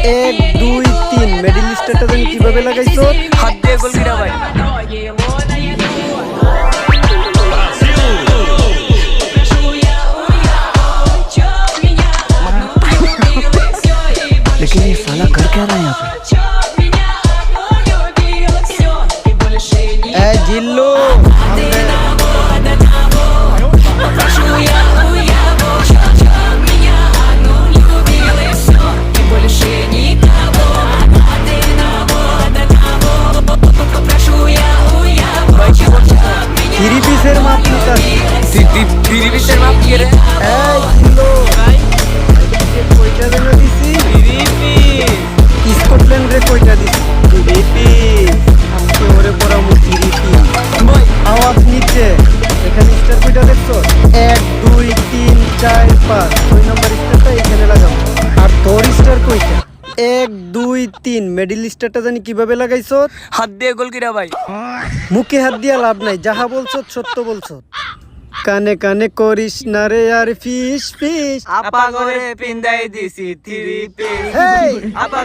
এক দুই তিন মিডল স্টারটা জানি কিভাবে লাগাইছো? হাত দিয়ে গোল কিরা ভাই। लेकिन ये साला कर क्या रहा है यहाँ पे? ए जिल्लू थ्री पीसेर माप निता থ্রি পিসের মাপ কি রে? ए जिल्लू কয়টা দেনা দিছি? স্কটল্যান্ড রে কয়টা দিছি? থ্রি পিস আমকে ওরে পরামু থ্রি পিস ভাই আওয়াজ নিচে এখানে স্টার কয়টা দেখছো? 1 2 3 4 5 ছয় নাম্বার স্টারটা এখানে লাগাও। আর তোর স্টার কয়টা? 1 2 3 মিডল স্টারটা জানি কিভাবে লাগাইছো? হাত দিয়ে গোল কিরা ভাই। মুখে হাত দিয়া লাভ নাই, যাহা বলছো সত্য বলছো। কানে কানে করিস না রে আর ফিস ফিস। আপা ঘরে পিন্দাই দিছি থ্রি পিস। হেই আপা